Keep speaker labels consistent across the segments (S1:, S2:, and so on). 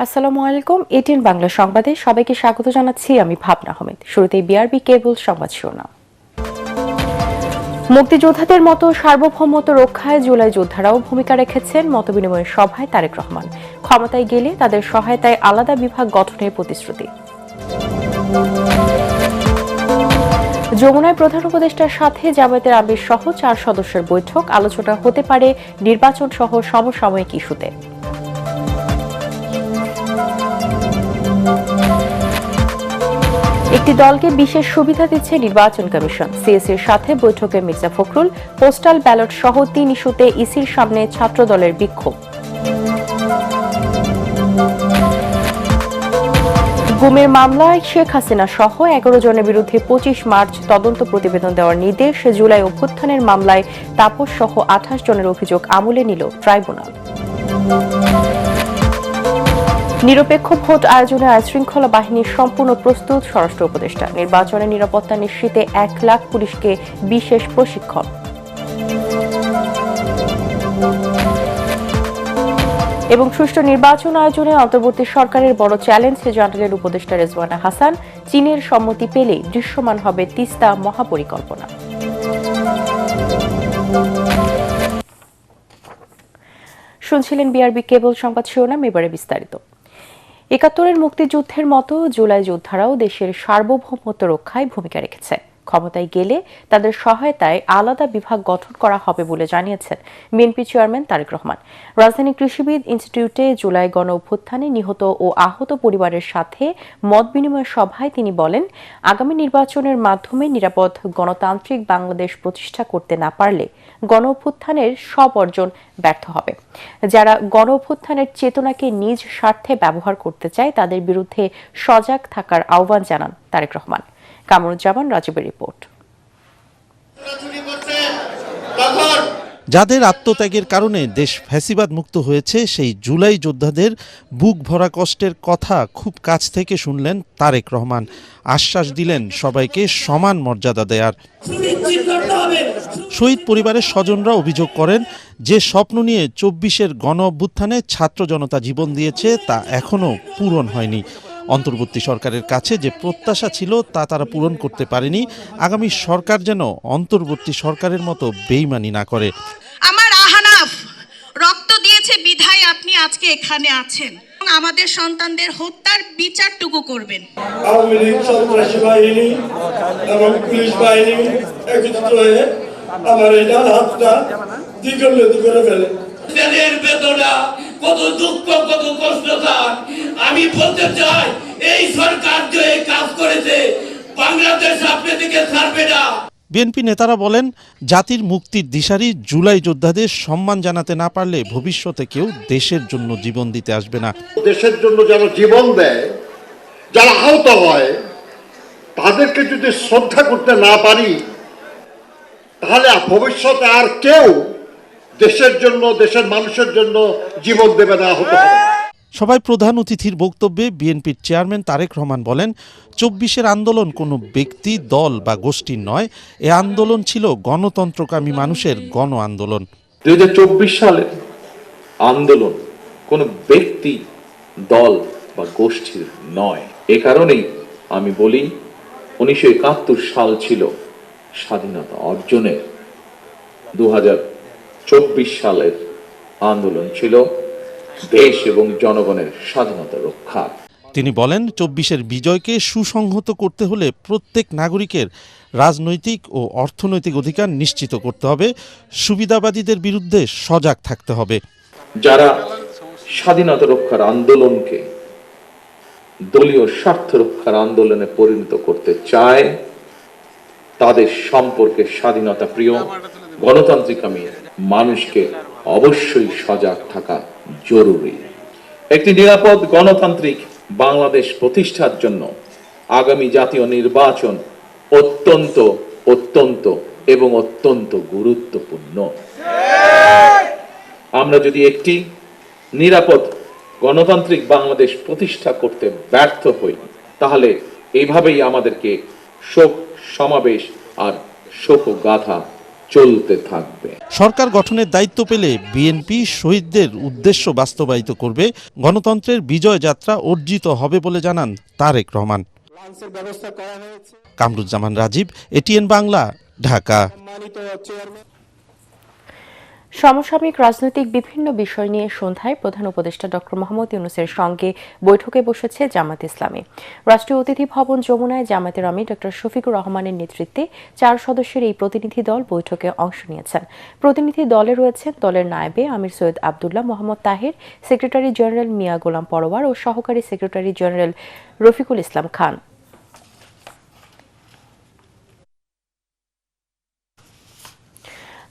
S1: আসসালামু আলাইকুম। এটিএন বাংলা সংবাদে সবাইকে স্বাগত জানাচ্ছি আমি ভাবনা আহমেদ। শুরুতেই বিআরবি কেবল সংবাদ শিরোনাম। মুক্তিযোদ্ধাদের মতো সার্বভৌমত্ব রক্ষায় জুলাই যোদ্ধারাও ভূমিকা রেখেছেন মতবিনিময় সভায় তারেক রহমান। ক্ষমতায় গেলে তাদের সহায়তায় আলাদা বিভাগ গঠনের প্রতিশ্রুতি। যমুনায় প্রধান উপদেষ্টার সাথে জামায়াতের আমির সহ 4 সদস্যের বৈঠক। আলোচনা হতে পারে নির্বাচন সহ সমসাময়িক ইস্যুতে। একটি দলকে বিশেষ সুবিধা দিচ্ছে নির্বাচন কমিশন। সিএসির সাথে বৈঠকে মির্জা ফখরুল। পোস্টাল ব্যালট সহ 3 ইস্যুতে ইসির সামনে ছাত্র দলের বিক্ষোভ। গুমের মামলায় শেখ হাসিনা সহ 11 জনের বিরুদ্ধে 25 মার্চ তদন্ত প্রতিবেদন দেওয়ার নির্দেশ। জুলাই অভ্যুত্থানের মামলায় তাপস সহ 28 জনের অভিযোগ আমলে নিল ট্রাইব্যুনাল। নিরপেক্ষ ভোট আয়োজনে আইনশৃঙ্খলা বাহিনীর সম্পূর্ণ প্রস্তুত স্বরাষ্ট্র উপদেষ্টা। নির্বাচনের নিরাপত্তা নিশ্চিতে 1 লাখ পুলিশকে বিশেষ প্রশিক্ষণ। এবং সুষ্ঠু নির্বাচন আয়োজনে অন্তর্বর্তী সরকারের বড় চ্যালেঞ্জ জানালেন উপদেষ্টা রেজওয়ানা হাসান। চীনের সম্মতি পেলেই দৃশ্যমান হবে তিস্তা মহাপরিকল্পনা। শুনছিলেন বিআরবি কেবল সংবাদ শিরোনাম, এবারে বিস্তারিত। ৭১-এর মুক্তিযুদ্ধের মতো জুলাই যোদ্ধারাও দেশের সার্বভৌমত্ব রক্ষায় ভূমিকা রেখেছে। ক্ষমতায় গেলে তাদের সহায়তায় আলাদা বিভাগ গঠন করা হবে বলে জানিয়েছেন বিএনপি চেয়ারম্যান তারেক রহমান। রাজধানী কৃষিবিদ ইনস্টিটিউটে জুলাই গণ অভ্যুত্থানে নিহত ও আহত পরিবারের সাথে মত বিনিময় সভায় তিনি বলেন, আগামী নির্বাচনের মাধ্যমে নিরাপদ গণতান্ত্রিক বাংলাদেশ প্রতিষ্ঠা করতে না পারলে গণ অভ্যুত্থানের সব অর্জন ব্যর্থ হবে। যারা গণ অভ্যুত্থানের চেতনাকে নিজ স্বার্থে ব্যবহার করতে চায় তাদের বিরুদ্ধে সজাগ থাকার আহ্বান জানান তারেক রহমান। কামরুজ্জামান রাজীবের রিপোর্ট।
S2: যাদের আত্মত্যাগের কারণে দেশ ফ্যাসিবাদ মুক্ত হয়েছে, সেই জুলাই যোদ্ধাদের বুক ভরা কষ্টের কথা খুব কাছ থেকে শুনলেন তারেক রহমান। আশ্বাস দিলেন সবাইকে সমান মর্যাদা দেয়ার। শহীদ পরিবারের স্বজনরা অভিযোগ করেন, যে স্বপ্ন নিয়ে ২৪-এর গণ অভ্যুত্থানে ছাত্র জনতা জীবন দিয়েছে তা এখনো পূরণ হয়নি। অন্তর্বর্তী সরকারের কাছে যে প্রত্যাশা ছিল তা তারা পূরণ করতে পারেনি। আগামী সরকার যেন অন্তর্বর্তী সরকারের মতো বেইমানি না করে।
S3: আমার আহনাফ রক্ত দিয়েছে বিধায় আপনি আজকে এখানে আছেন। আমাদের সন্তানদের হত্যার বিচারটুকু করবেন।
S4: আওয়ামী লীগ সন্ত্রাসী বাহিনী এবং পুলিশ বাহিনী একত্রিত হয়ে আমার এই ডান হাতটা দ্বিখণ্ডিত করে ফেলে।
S5: দেশের বেদনা, কত দুঃখ, কত কষ্ট তার। আমি বলতে চাই, এই সরকার যে কাজ করেছে বাংলাদেশ আপনি দিকে ছাড়বে না।
S2: বিএনপি নেতারা বলেন, জাতির মুক্তির দিশারি জুলাই যোদ্ধাদের সম্মান জানাতে না পারলে ভবিষ্যতে কেউ দেশের জন্য জীবন দিতে আসবে না।
S6: দেশের জন্য যারা জীবন দেয়, যারা আহত হয়, তাদেরকে যদি শ্রদ্ধা করতে না পারি তাহলে ভবিষ্যতে আর কেউ দেশের জন্য, দেশের মানুষের জন্য জীবন দেবে না, আহত হবে।
S2: সবাই প্রধান অতিথির বক্তব্যে বিএনপির চেয়ারম্যান তারেক রহমান বলেন, ২৪-এর আন্দোলন কোনো ব্যক্তি, দল বা গোষ্ঠীর নয়। এ আন্দোলন ছিল গণতন্ত্রকামী মানুষের গণ আন্দোলন।
S7: ২০২৪ সালের আন্দোলন কোনো ব্যক্তি, দল বা গোষ্ঠীর নয়। এ কারণেই আমি বলি, ১৯৭১ সাল ছিল স্বাধীনতা অর্জনের, ২০২৪ সালের আন্দোলন ছিল দেশ এবং জনগণের স্বাধীনতা রক্ষা।
S2: তিনি বলেন, ২৪-এর বিজয়কে সুসংহত করতে হলে প্রত্যেক নাগরিকের রাজনৈতিক ও অর্থনৈতিক অধিকার নিশ্চিত করতে হবে। সুবিধাবাদীদের বিরুদ্ধে সজাগ থাকতে হবে।
S7: যারা স্বাধীনতা রক্ষার আন্দোলনকে দলীয় স্বার্থ রক্ষার আন্দোলনে পরিণত করতে চায়, তাদের সম্পর্কে স্বাধীনতা প্রিয় গণতান্ত্রিকামী মানুষকে অবশ্যই সজাগ থাকা জরুরি। একটি নিরাপদ গণতান্ত্রিক বাংলাদেশ প্রতিষ্ঠার জন্য আগামী জাতীয় নির্বাচন অত্যন্ত অত্যন্ত এবং অত্যন্ত গুরুত্বপূর্ণ। আমরা যদি একটি নিরাপদ গণতান্ত্রিক বাংলাদেশ প্রতিষ্ঠা করতে ব্যর্থ হই, তাহলে এইভাবেই আমাদেরকে শোক সমাবেশ আর শোকগাথা চলতে থাকবে।
S2: সরকার গঠনের দায়িত্ব পেলে বিএনপি শহীদদের উদ্দেশ্য বাস্তবায়িত করবে, গণতন্ত্রের বিজয় যাত্রা অর্জিত হবে বলে জানান তারেক রহমান। কামরুজ্জামান রাজীব, এটিএন বাংলা, ঢাকা।
S1: সমসাময়িক রাজনৈতিক বিভিন্ন বিষয় নিয়ে সন্ধ্যায় প্রধান উপদেষ্টা ডক্টর মোহাম্মদ ইউনূসের সঙ্গে বৈঠকে বসেছে জামাত ইসলামী। রাষ্ট্রীয় অতিথি ভবন যমুনায় জামাতের আমির ডক্টর শফিকুর রহমানের নেতৃত্বে 4 সদস্যের এই প্রতিনিধি দল বৈঠকে অংশ নিয়েছেন। প্রতিনিধি দলে রয়েছেন দলের নায়েবে আমির সৈয়দ আবদুল্লাহ মোহাম্মদ তাহের, সেক্রেটারি জেনারেল মিয়া গোলাম পরোয়ার ও সহকারী সেক্রেটারি জেনারেল রফিকুল ইসলাম খান।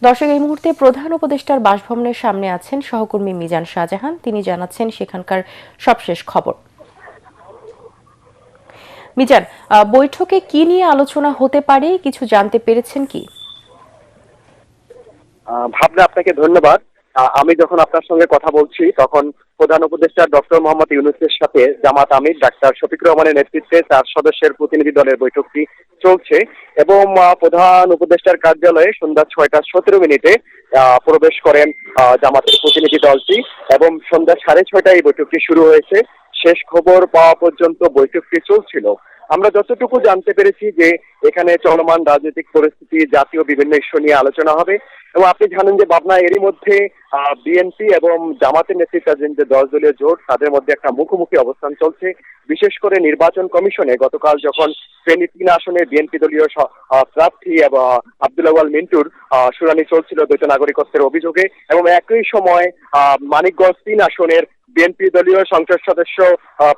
S1: দর্শক, এই মুহূর্তে প্রধান উপদেষ্টার বাসভবনের সামনে আছেন সহকর্মী মিজান শাহজাহান। তিনি জানাচ্ছেন সেখানকার সবশেষ খবর। মিজান, বৈঠকে কি নিয়ে আলোচনা হতে পারে, কিছু জানতে পেরেছেন কি?
S8: ভাবনা, আপনাকে ধন্যবাদ। আমি যখন আপনার সঙ্গে কথা বলছি তখন প্রধান উপদেষ্টা ডক্টর মোহাম্মদ ইউনূসের সাথে জামাত আমির ডাক্তার শফিকুর রহমানের নেতৃত্বে 4 সদস্যের প্রতিনিধি দলের বৈঠকটি চলছে এবং প্রধান উপদেষ্টার কার্যালয়ে সন্ধ্যা 6:17 প্রবেশ করেন জামাতের প্রতিনিধি দলটি এবং সন্ধ্যা 6:30 এই বৈঠকটি শুরু হয়েছে। শেষ খবর পাওয়া পর্যন্ত বৈঠকটি চলছিল। আমরা যতটুকু জানতে পেরেছি যে এখানে চলমান রাজনৈতিক পরিস্থিতি, জাতীয় বিভিন্ন ইস্যু নিয়ে আলোচনা হবে এবং আপনি জানেন যে পাবনা এরই মধ্যে বিএনপি এবং জামাতের নেতৃত্বাধীন যে 10 দলীয় জোট তাদের মধ্যে একটা মুখোমুখি অবস্থান চলছে। বিশেষ করে নির্বাচন কমিশনে গতকাল যখন ফেনী 3 আসনে বিএনপি দলীয় প্রার্থী এবং আব্দুল আওয়াল মিন্টুর শুনানি চলছিল দ্বৈত নাগরিকত্বের অভিযোগে এবং একই সময় মানিকগঞ্জ 3 আসনের বিএনপি দলীয় সংসদ সদস্য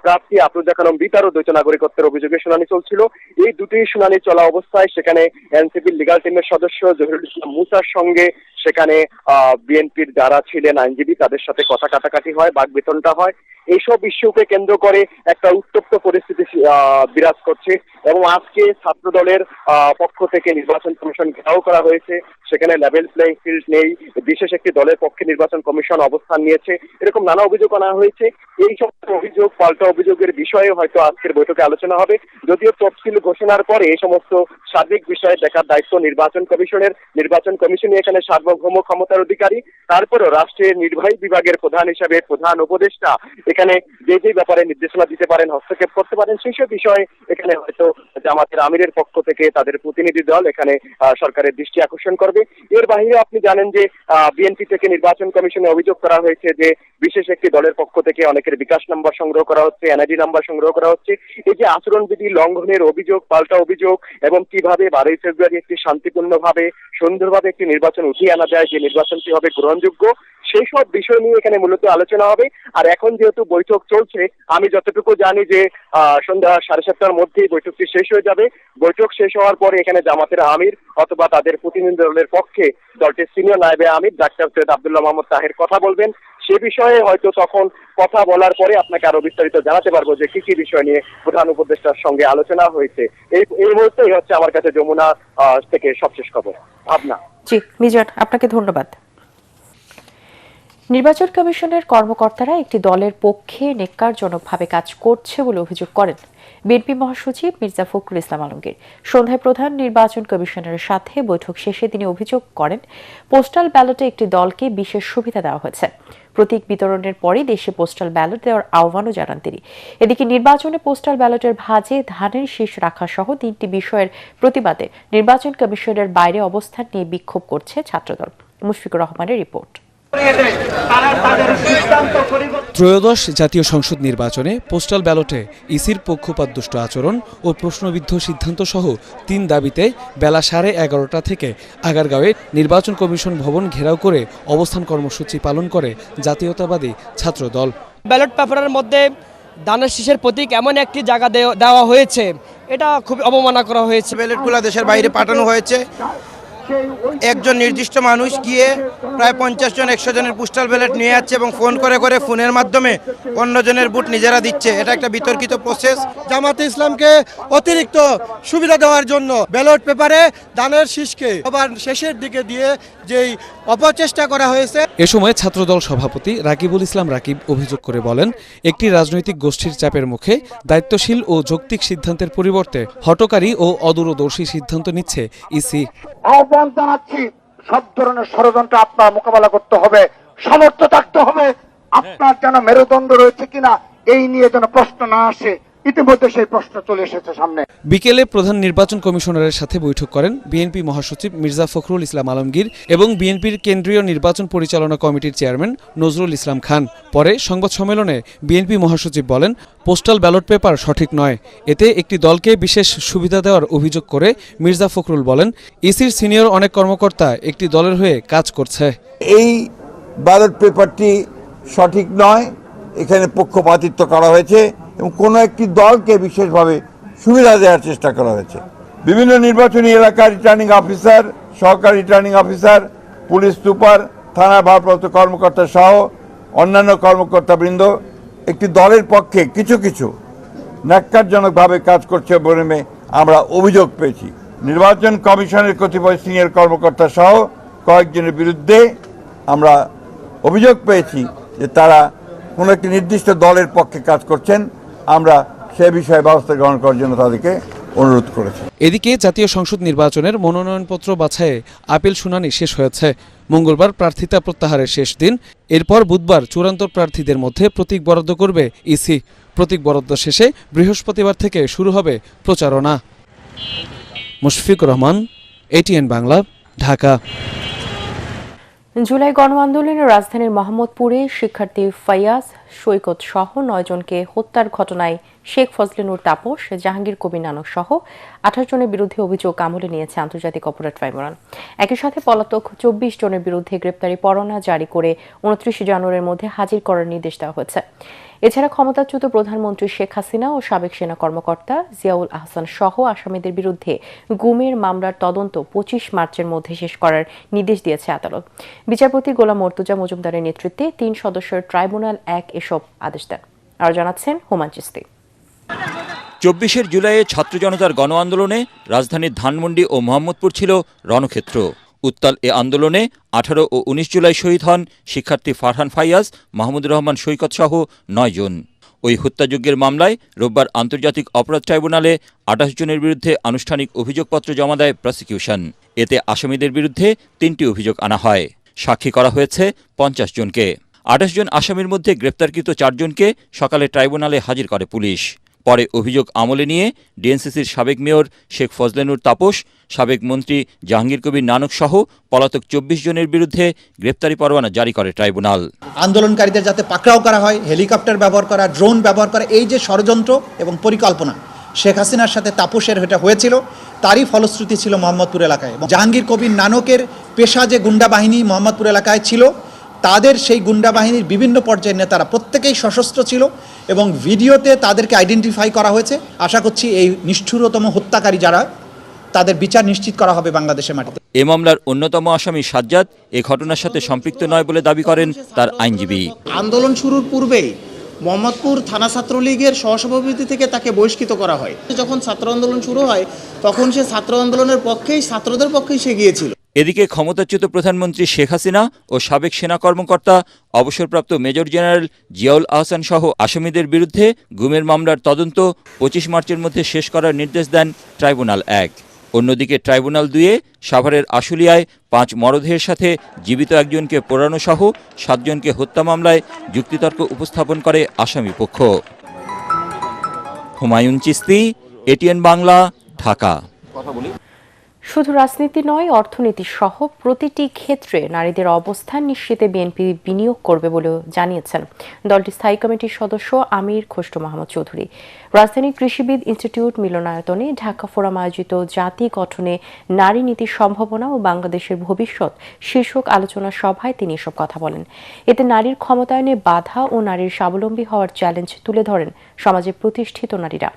S8: প্রার্থী আফরোজা খানম বিতারও দ্বৈত নাগরিকত্বের অভিযোগে শুনানি চলছিল। এই দুটি শুনানি চলা অবস্থায় সেখানে এনসিপির লিগ্যাল টিমের সদস্য জহিরুল ইসলাম মুসার সঙ্গে সেখানে বিএনপির যারা ছিলেন আইনজীবী তাদের সাথে কথা কাটাকাটি হয়, বাকবিতণ্ডা হয়। এইসব ইস্যুকে কেন্দ্র করে একটা উত্তপ্ত পরিস্থিতি বিরাজ করছে এবং আজকে ছাত্র দলের পক্ষ থেকে নির্বাচন কমিশন ঘেরাও করা হয়েছে। সেখানে লেভেল প্লেইং ফিল্ড নেই, বিশেষ একটি দলের পক্ষে নির্বাচন কমিশন অবস্থান নিয়েছে, এরকম নানা অভিযোগ আনা হয়েছে। এই সব অভিযোগ, পাল্টা অভিযোগের বিষয়ে হয়তো আজকের বৈঠকে আলোচনা হবে। যদিও তফসিল ঘোষণার পরে এই সমস্ত সার্বিক বিষয়ে দেখার দায়িত্ব নির্বাচন কমিশনের। নির্বাচন কমিশনই এখানে সার্বভৌম ক্ষমতার অধিকারী। তারপরও রাষ্ট্রের নির্বাহী বিভাগের প্রধান হিসাবে প্রধান উপদেষ্টা এখানে যে ব্যাপারে নির্দেশনা দিতে পারেন, হস্তক্ষেপ করতে পারেন, সেই সব বিষয়ে এখানে হয়তো জামাতের আমিরের পক্ষ থেকে তাদের প্রতিনিধি দল এখানে সরকারের দৃষ্টি আকর্ষণ করবে। এর বাইরে আপনি জানেন যে বিএনপি থেকে নির্বাচন কমিশনে অভিযোগ করা হয়েছে যে বিশেষ একটি দলের পক্ষ থেকে অনেকের বিকাশ নাম্বার সংগ্রহ করা হচ্ছে, এনআইডি নাম্বার সংগ্রহ করা হচ্ছে। এই যে আচরণবিধি লঙ্ঘনের অভিযোগ, পাল্টা অভিযোগ এবং কিভাবে 12ই ফেব্রুয়ারি একটি শান্তিপূর্ণভাবে সুন্দরভাবে একটি নির্বাচন উঠিয়ে আনা যায়, যে নির্বাচনটি হবে গ্রহণযোগ্য, সেই সব বিষয় নিয়ে এখানে মূলত আলোচনা হবে। আর এখন যেহেতু বৈঠক চলছে, আমি যতটুকু জানি যে সন্ধ্যা 7:30টার মধ্যেই বৈঠকটি শেষ হয়ে যাবে। বৈঠক শেষ হওয়ার পরে এখানে জামাতের আমির অথবা তাদের প্রতিনিধি দলের পক্ষে দলটির সিনিয়র নায়েবে আমির ডাক্তার সৈয়দ আবদুল্লাহ মোহাম্মদ তাহের কথা বলবেন। সে বিষয়ে হয়তো তখন কথা বলার পরে আপনাকে আরো বিস্তারিত জানাতে পারবো যে কি কি বিষয় নিয়ে প্রধান উপদেষ্টার সঙ্গে আলোচনা হয়েছে। এই মুহূর্তেই হচ্ছে আমার কাছে যমুনা থেকে সবশেষ খবর। ভাবনা।
S1: জি মিজান, আপনাকে ধন্যবাদ। নির্বাচন কমিশনের কর্মকর্তারা একটি দলের পক্ষে ন্যাক্কারজনকভাবে কাজ করছে বলে অভিযোগ করেন বিএনপি মহাসচিব মির্জা ফখরুল ইসলাম আলমগীর। সন্ধ্যায় প্রধান নির্বাচন কমিশনারের সাথে বৈঠক শেষে তিনি অভিযোগ করেন পোস্টাল ব্যালটে একটি দলকে বিশেষ সুবিধা দেওয়া হয়েছে। প্রতীক বিতরণের পরই দেশে পোস্টাল ব্যালট দেওয়ার আহ্বানও জানান তিনি। এদিকে নির্বাচনে পোস্টাল ব্যালটের ভাঁজে ধানের শীষ রাখা সহ 3টি বিষয়ের প্রতিবাদে নির্বাচন কমিশনের বাইরে অবস্থান নিয়ে বিক্ষোভ করছে ছাত্রদল। মুশফিকুর রহমানের রিপোর্ট।
S9: ত্রয়োদশ জাতীয় সংসদ নির্বাচনে পোস্টাল ব্যালটে ইসির পক্ষপাতদুষ্ট আচরণ ও প্রশ্নবিদ্ধ সিদ্ধান্ত সহ 3 দাবিতে বেলা 11:30 থেকে আগারগাঁওয়ে নির্বাচন কমিশন ভবন ঘেরাও করে অবস্থান কর্মসূচি পালন করে জাতীয়তাবাদী ছাত্রদল।
S10: ব্যালট পেপারের মধ্যে ধানের শীষের প্রতীক এমন একটি জায়গা দেওয়া হয়েছে, এটা খুব অবমাননা করা হয়েছে।
S11: ব্যালটগুলো দেশের বাইরে পাঠানো হয়েছে। একজন নির্দিষ্ট মানুষ গিয়ে প্রায় 50 জন 100 জনের পোস্টাল ব্যালট নিয়ে যাচ্ছে এবং ফোন করে ফোনের মাধ্যমে অন্যজনের ভোট নিজেরা দিচ্ছে। এটা একটা বিতর্কিত প্রসেস।
S12: জামাতে ইসলামকে অতিরিক্ত সুবিধা দেওয়ার জন্য ব্যালট পেপারে ধানের শীষকে আবার শেষের দিকে দিয়ে যেই অপচেষ্টা করা হয়েছে।
S9: এ সময় ছাত্রদল সভাপতি রাকিবুল ইসলাম রাকিব অভিযোগ করে বলেন, একটি রাজনৈতিক গোষ্ঠীর চাপের মুখে দায়িত্বশীল ও যৌক্তিক সিদ্ধান্তের পরিবর্তে হঠকারী ও অদূরদর্শী সিদ্ধান্ত নিচ্ছে ইসি।
S6: আহ্বান জানাচ্ছি সব ধরনের ষড়যন্ত্র আপনার মোকাবেলা করতে হবে, সমর্থ থাকতে হবে। আপনার যেন মেরুদণ্ড রয়েছে কিনা এই নিয়ে যেন প্রশ্ন না আসে, ইতিমধ্যে সেই প্রশ্ন চলে এসেছে সামনে।
S9: বিকেলে প্রধান নির্বাচন কমিশনারের সাথে বৈঠক করেন বিএনপি মহাসচিব মির্জা ফখরুল ইসলাম আলমগীর এবং বিএনপির কেন্দ্রীয় নির্বাচন পরিচালনা কমিটির চেয়ারম্যান নজরুল ইসলাম খান। পরে সংবাদ সম্মেলনে বিএনপি মহাসচিব বলেন, পোস্টাল ব্যালট পেপার সঠিক নয়, এতে একটি দলকে বিশেষ সুবিধা দেওয়ার অভিযোগ করে মির্জা ফখরুল বলেন, ইসির সিনিয়র অনেক কর্মকর্তা একটি দলের হয়ে কাজ করছে।
S13: এই ব্যালট পেপারটি সঠিক নয়, এখানে পক্ষপাতিত্ব করা হয়েছে এবং কোনো একটি দলকে বিশেষভাবে সুবিধা দেওয়ার চেষ্টা করা হয়েছে। বিভিন্ন নির্বাচনী এলাকার রিটার্নিং অফিসার, সহকারী রিটার্নিং অফিসার, পুলিশ সুপার, থানা ভারপ্রাপ্ত কর্মকর্তা সহ অন্যান্য কর্মকর্তাবৃন্দ একটি দলের পক্ষে কিছু কিছু ন্যাক্কারজনকভাবে কাজ করছে বলে আমরা অভিযোগ পেয়েছি। নির্বাচন কমিশনের কতিপয় সিনিয়র কর্মকর্তা সহ কয়েকজনের বিরুদ্ধে আমরা অভিযোগ পেয়েছি যে তারা কোনো একটি নির্দিষ্ট দলের পক্ষে কাজ করছেন। আমরা সে বিষয়ে ব্যবস্থা গ্রহণ করার জন্য তাদেরকে অনুরোধ করেছি।
S9: এদিকে জাতীয় সংসদ নির্বাচনের মনোনয়নপত্র বাছাইয়ে আপিল শুনানি শেষ হয়েছে। মঙ্গলবার প্রার্থিতা প্রত্যাহারের শেষ দিন। এরপর বুধবার চূড়ান্ত প্রার্থীদের মধ্যে প্রতীক বরাদ্দ করবে ইসি। প্রতীক বরাদ্দ শেষে বৃহস্পতিবার থেকে শুরু হবে প্রচারণা। মুশফিকুর রহমান, এটিএন বাংলা, ঢাকা।
S1: জুলাই গণ আন্দোলনে রাজধানীর মোহাম্মদপুরে শিক্ষার্থী ফাইয়াজ সৈকত সহ 9 জনকে হত্যার ঘটনায় শেখ ফজলে নূর তাপস, জাহাঙ্গীর কবির নানক সহ 28 জনের বিরুদ্ধে অভিযোগ আমলে নিয়েছে আন্তর্জাতিক অপরাধ ট্রাইব্যুনাল। একই সাথে পলাতক 24 জনের বিরুদ্ধে গ্রেপ্তারি পরোয়ানা জারি করে 29 জানুয়ারির মধ্যে হাজির করার নির্দেশ দেওয়া হয়েছে। এছাড়া ক্ষমতাচ্যুত প্রধানমন্ত্রী শেখ হাসিনা ও সাবেক সেনা কর্মকর্তা জিয়াউল আহসান সহ আসামিদের বিরুদ্ধে গুমের মামলার তদন্ত 25 মার্চের মধ্যে শেষ করার নির্দেশ দিয়েছে আদালত। বিচারপতি গোলাম মর্তুজা মজুমদারের নেতৃত্বে 3 সদস্যের ট্রাইব্যুনাল এসব আদেশ দেন। আর জানাচ্ছেন হুমান চিস্তি।
S14: 24 জুলাইয়ে ছাত্র জনতার গণ আন্দোলনে রাজধানীর ধানমন্ডি ও মোহাম্মদপুর ছিল রণক্ষেত্র। উত্তাল এ আন্দোলনে 18 ও 19 জুলাই শহীদ হন শিক্ষার্থী ফারহান ফাইয়াজ, মাহমুদুর রহমান সৈকত সহ 9 জন। ওই হত্যাযজ্ঞের মামলায় রোববার আন্তর্জাতিক অপরাধ ট্রাইব্যুনালে 28 জনের বিরুদ্ধে আনুষ্ঠানিক অভিযোগপত্র জমা দেয় প্রসিকিউশন। এতে আসামিদের বিরুদ্ধে 3টি অভিযোগ আনা হয়। সাক্ষী করা হয়েছে 50 জনকে। 28 জন আসামির মধ্যে গ্রেপ্তারকৃত 4 জনকে সকালে ট্রাইব্যুনালে হাজির করে পুলিশ। পরে অভিযোগ আমলে নিয়ে ডিএনসিসির সাবেক মেয়র শেখ ফজলে নূর তাপস, সাবেক মন্ত্রী জাহাঙ্গীর কবির নানক সহ পলাতক 24 জনের বিরুদ্ধে গ্রেপ্তারি পরোয়ানা জারি করে ট্রাইব্যুনাল।
S15: আন্দোলনকারীদের যাতে পাকড়াও করা হয়, হেলিকপ্টার ব্যবহার করা, ড্রোন ব্যবহার করা, এই যে ষড়যন্ত্র এবং পরিকল্পনা শেখ হাসিনার সাথে তাপসের এটা হয়েছিল, তারই ফলশ্রুতি ছিল মোহাম্মদপুর এলাকায়। জাহাঙ্গীর কবির নানকের পেশা যে গুন্ডা বাহিনী মোহাম্মদপুর এলাকায় ছিল, তাদের সেই গুন্ডা বাহিনীর বিভিন্ন পর্যায়ের নেতারা প্রত্যেকেই সশস্ত্র ছিল এবং ভিডিওতে তাদেরকে আইডেন্টিফাই করা হয়েছে। আশা করছি এই নিষ্ঠুরতম হত্যাকারী যারা, তাদের বিচার নিশ্চিত করা হবে বাংলাদেশের মাটিতে।
S14: এ মামলার অন্যতম আসামি সাজ্জাদ এ ঘটনার সাথে সম্পৃক্ত নয় বলে দাবি করেন তার আইনজীবী।
S16: আন্দোলন শুরুর পূর্বেই মোহাম্মদপুর থানা ছাত্রলীগের সহসভাপতি থেকে তাকে বহিষ্কৃত করা হয়। যখন ছাত্র আন্দোলন শুরু হয় তখন সে ছাত্র আন্দোলনের পক্ষেই, ছাত্রদের পক্ষেই সে গিয়েছিল।
S14: এদিকে ক্ষমতাচ্যুত প্রধানমন্ত্রী শেখ হাসিনা ও সাবেক সেনা কর্মকর্তা অবসরপ্রাপ্ত মেজর জেনারেল জিয়াউল আহসান সহ আসামিদের বিরুদ্ধে গুমের মামলার তদন্ত 25 মার্চের মধ্যে শেষ করার নির্দেশ দেন ট্রাইব্যুনাল 1। অন্যদিকে ট্রাইব্যুনাল 2-এ সাভারের আশুলিয়ায় 5 মরদেহের সাথে জীবিত একজনকে পোড়ানো সহ 7 জনকে হত্যা মামলায় যুক্তিতর্ক উপস্থাপন করে আসামি পক্ষ। হুমায়ুন চিস্তি, এটিএন বাংলা, ঢাকা।
S1: শুধু রাজনীতি নয়, অর্থনীতি সহ প্রতিটি ক্ষেত্রে নারীদের অবস্থান নিশ্চিতে বিএনপি বিনিয়োগ করবে বলেও জানিয়েছেন দলটির স্থায়ী কমিটির সদস্য আমির খসরু মাহমুদ চৌধুরী। রাজধানীর কৃষিবিদ ইনস্টিটিউট মিলনায়তনে ঢাকা ফোরাম আয়োজিত জাতি গঠনে নারী নীতির সম্ভাবনা ও বাংলাদেশের ভবিষ্যৎ শীর্ষক আলোচনা সভায় তিনি এসব কথা বলেন। এতে নারীর ক্ষমতায়নে বাধা ও নারীর স্বাবলম্বী হওয়ার চ্যালেঞ্জ তুলে ধরেন সমাজে প্রতিষ্ঠিত নারীরা।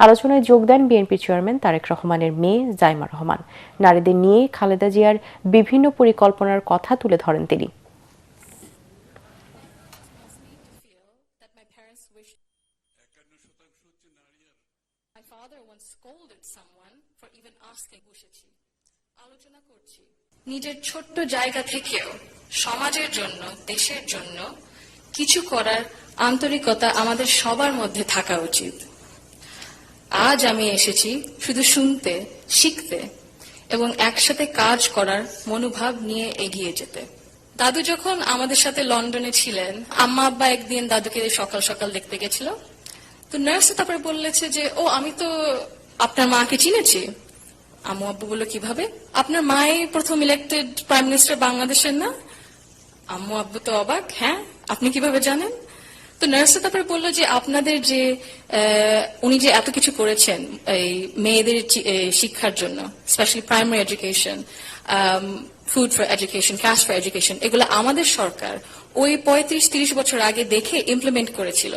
S1: আলোচনায় যোগ দেন বিএনপি চেয়ারম্যান তারেক রহমানের মেয়ে জাইমা রহমান। নারীদের নিয়ে খালেদা জিয়ার বিভিন্ন পরিকল্পনার কথা তুলে ধরেন তিনি।
S17: নিজের ছোট্ট জায়গা থেকেও সমাজের জন্য, দেশের জন্য কিছু করার আন্তরিকতা আমাদের সবার মধ্যে থাকা উচিত। আজ আমি এসেছি শুধু শুনতে, শিখতে এবং একসাথে কাজ করার মনোভাব নিয়ে এগিয়ে যেতে। দাদু যখন আমাদের সাথে লন্ডনে ছিলেন, আম্মা আব্বা একদিন দাদুকে সকাল সকাল দেখতে গেছিল। তো নার্স তারপরে বললেছে যে ও আমি তো আপনার মাকে চিনেছি। আম্মু আব্বু বললো কিভাবে? আপনার মাই প্রথম ইলেক্টেড প্রাইম মিনিস্টার বাংলাদেশের না? আম্মু আব্বু তো অবাক, হ্যাঁ আপনি কিভাবে জানেন? তো নার্স তারপরে বললো যে আপনাদের যে উনি যে এত কিছু করেছেন এই মেয়েদের শিক্ষার জন্য, specially primary education, food for education, cash for education, এগুলো আমাদের সরকার ওই 35-30 বছর আগে দেখে ইমপ্লিমেন্ট করেছিল।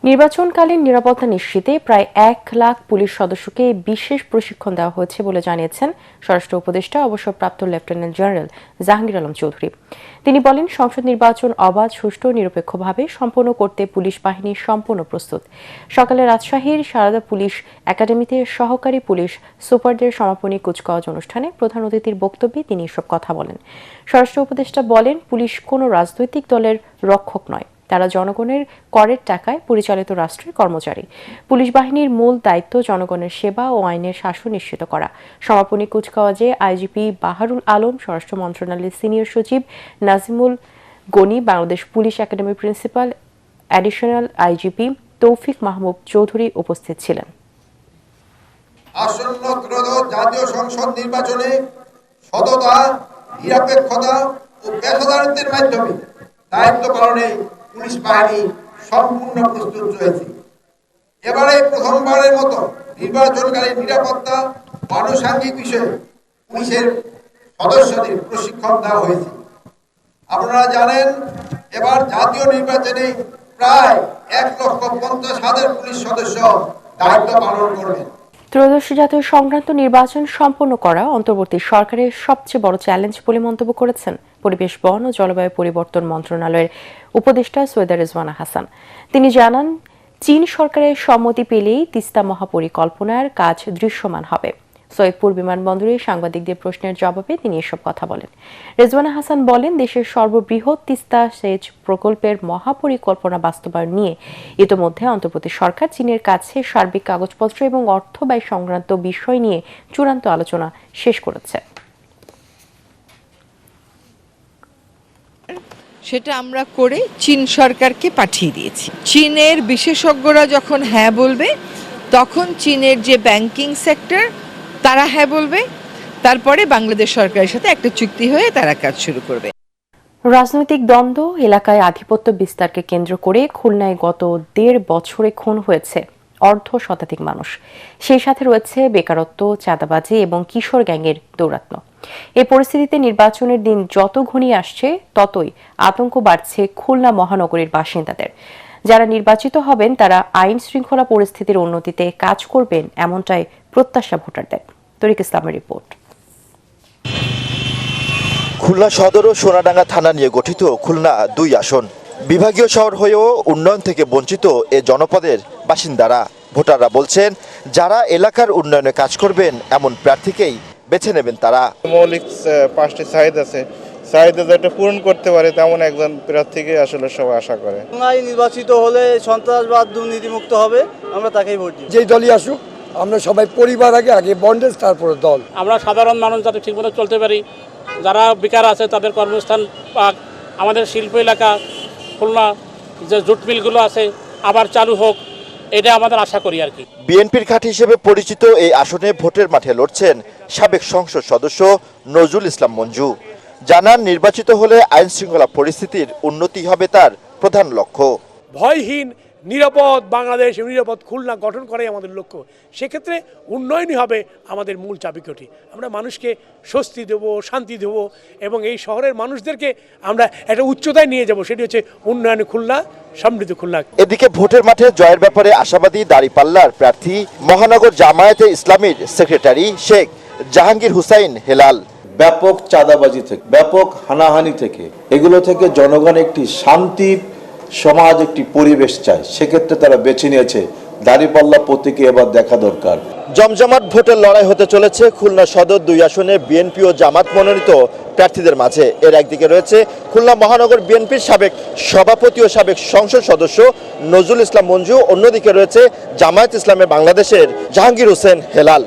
S1: নির্বাচনকালীন নিরাপত্তা নিশ্চিতে প্রায় 1 লাখ পুলিশ সদস্যকে বিশেষ প্রশিক্ষণ দেওয়া হয়েছে বলে জানিয়েছেন স্বরাষ্ট্র উপদেষ্টা অবসরপ্রাপ্ত লেফটেন্যান্ট জেনারেল জাহাঙ্গীর আলম চৌধুরী। তিনি বলেন, সংসদ নির্বাচন অবাধ, সুষ্ঠু ও নিরপেক্ষভাবে সম্পন্ন করতে পুলিশ বাহিনী সম্পূর্ণ প্রস্তুত। সকালে রাজশাহীর সারদা পুলিশ একাডেমিতে সহকারী পুলিশ সুপারদের সমাপনী কুচকাওয়াজ অনুষ্ঠানে প্রধান অতিথির বক্তব্যে তিনি এসব কথা বলেন। স্বরাষ্ট্র উপদেষ্টা বলেন, পুলিশ কোনো রাজনৈতিক দলের রক্ষক নয়, তারা জনগণের করের টাকায় পরিচালিত রাষ্ট্রের কর্মচারী। পুলিশ বাহিনীর মূল দায়িত্ব জনগণের সেবা ও আইনের শাসন নিশ্চিত করা। সমাপনী কুচকাওয়াজে আইজিপি বাহারুল আলম, স্বরাষ্ট্র মন্ত্রণালয়ের সিনিয়র সচিব নাজিমুল গনি, বাংলাদেশ পুলিশ একাডেমির প্রিন্সিপাল অ্যাডিশনাল আইজিপি তৌফিক মাহমুদ চৌধুরী উপস্থিত ছিলেন।
S18: আসন্ন ত্রয়োদশ জাতীয় সংসদ নির্বাচনে সততা, নিরপেক্ষতা ও পেশাদারিত্বের মাধ্যমে দায়িত্ব পালনে পুলিশ বাহিনী সম্পূর্ণ প্রস্তুত রয়েছে। এবারে প্রথমবারের মতো নির্বাচনকালীন নিরাপত্তা ও আনুষঙ্গিক বিষয়ে পুলিশের সদস্যদের প্রশিক্ষণ দেওয়া হয়েছে। আপনারা জানেন, এবার জাতীয় নির্বাচনে প্রায় 1,50,000 পুলিশ সদস্য দায়িত্ব পালন করবেন।
S1: ত্রয়োদশ জাতীয় সংক্রান্ত নির্বাচন সম্পন্ন করা অন্তর্বর্তী সরকারের সবচেয়ে বড় চ্যালেঞ্জ বলে মন্তব্য করেছেন পরিবেশ, বন ও জলবায়ু পরিবর্তন মন্ত্রণালয়ের উপদেষ্টা সৈয়দা রেজওয়ানা হাসান। তিনি জানান, চীন সরকারের সম্মতি পেলেই তিস্তা মহাপরিকল্পনার কাজ দৃশ্যমান হবে। সৈয়দপুর বিমানবন্দরে সাংবাদিকদের প্রশ্নের জবাবে তিনি এসব কথা বলেন। রেজওয়ানা হাসান বলেন, দেশের সর্ববৃহৎ তিস্তা সেচ প্রকল্পের মহাপরিকল্পনা বাস্তবায়ন নিয়ে ইতোমধ্যে অন্তর্বর্তী সরকার চীনের কাছে সার্বিক কাগজপত্র এবং অর্থ ব্যয় সংক্রান্ত বিষয় নিয়ে চূড়ান্ত আলোচনা শেষ করেছে।
S19: সেটা আমরা করে চীন সরকারকে পাঠিয়ে দিয়েছি। চীনের বিশেষজ্ঞরা যখন হ্যাঁ বলবে, তখন চীনের যে ব্যাংকিং সেক্টর তারা হ্যাঁ বলবে, তারপরে বাংলাদেশ সরকারের সাথে একটা চুক্তি হয়ে তারা কাজ শুরু করবে।
S1: রাজনৈতিক দ্বন্দ্ব এলাকায় আধিপত্য বিস্তারকে কেন্দ্র করে খুলনায় গত 1.5 বছরে খুন হয়েছে অর্ধশতাধিক মানুষ। সেই সাথে রয়েছে বেকারত্ব, চাঁদাবাজি এবং কিশোর গ্যাংয়ের দৌরাত্ম্য। এই পরিস্থিতিতে নির্বাচনের দিন যত ঘনিয়ে আসছে, ততই আতঙ্ক বাড়ছে খুলনা মহানগরীর বাসিন্দাদের। যারা নির্বাচিত হবেন তারা আইন শৃঙ্খলা পরিস্থিতির উন্নতিতে কাজ করবেন, এমনটাই প্রত্যাশা ভোটারদের। তরিক ইসলামের রিপোর্ট।
S20: খুলনা সদর ও সোনাডাঙ্গা থানা নিয়ে গঠিত খুলনা 2 আসন। বিভাগীয় শহর হয়েও উন্নয়ন থেকে বঞ্চিত এ জনপদের বাসিন্দারা। ভোটাররা বলছেন, যারা এলাকার উন্নয়নে কাজ করবেন এমন প্রার্থীকেই বেছে নেবেন তারা।
S21: মৌলিক 5টি চাহিদা আছে, চাহিদা যেটা পূরণ করতে পারে তেমন একজন প্রার্থীকে আসলে সবাই আশা করে।
S22: নির্বাচিত হলে সন্ত্রাসবাদ দুর্নীতিমুক্ত হবে, আমরা তাকেই ভোট দিই।
S23: যেই দলই আসুক, আমরা সবাই পরিবার আগে বন্ডেজ, তারপরে দল।
S24: আমরা সাধারণ মানুষ যাতে ঠিকমতো চলতে পারি, যারা বেকার আছে তাদের কর্মস্থান পাক, আমাদের শিল্প এলাকা খুলনা যে জুট মিলগুলো আছে আবার চালু হোক, এটা আমাদের আশা করি আর কি।
S20: বিএনপির ঘাঁটি হিসেবে পরিচিত এই আসনে ভোটের মাঠে লড়ছেন সাবেক সংসদ সদস্য নজরুল ইসলাম মঞ্জু। জানান, নির্বাচিত হলে আইন শৃঙ্খলা পরিস্থিতির উন্নতি হবে তার প্রধান লক্ষ্য।
S25: ভয়হীন, নিরাপদ বাংলাদেশ, নিরাপদ খুলনা গঠন করাই আমাদের লক্ষ্য। সেক্ষেত্রে উন্নয়নই হবে আমাদের মূল চাবিকাঠি। আমরা মানুষকে স্বস্তি দেব, শান্তি দেব এবং এই শহরের মানুষদেরকে আমরা একটা উচ্চতায় নিয়ে যাব, সেটি হচ্ছে উন্নয়ন খুলনা, সমৃদ্ধ খুলনা।
S20: এদিকে ভোটের মাঠে জয়ের ব্যাপারে আশাবাদী দাঁড়িপাল্লার প্রার্থী মহানগর জামায়াতে ইসলামীর সেক্রেটারি শেখ জাহাঙ্গীর হুসাইন হেলাল।
S26: ব্যাপক চাঁদাবাজি থেকে, ব্যাপক হানাহানি থেকে, এগুলো থেকে জনগণ একটি শান্তির সমাজ, একটি পরিবেশ চায়। সেক্ষেত্রে তারা বেছে নিয়েছে দাঁড়িপাল্লা প্রতীকে এবার দেখা দরকার।
S20: জমজমাট ভোটের লড়াই হতে চলেছে খুলনা সদর 2 আসনে বিএনপি ও জামাত মনোনীত প্রার্থীদের মাঝে। এর একদিকে রয়েছে খুলনা মহানগর বিএনপির সাবেক সভাপতি ও সাবেক সংসদ সদস্য নজরুল ইসলাম মঞ্জু, অন্যদিকে রয়েছে জামায়াত ইসলামী বাংলাদেশের জাহাঙ্গীর হোসেন হেলাল।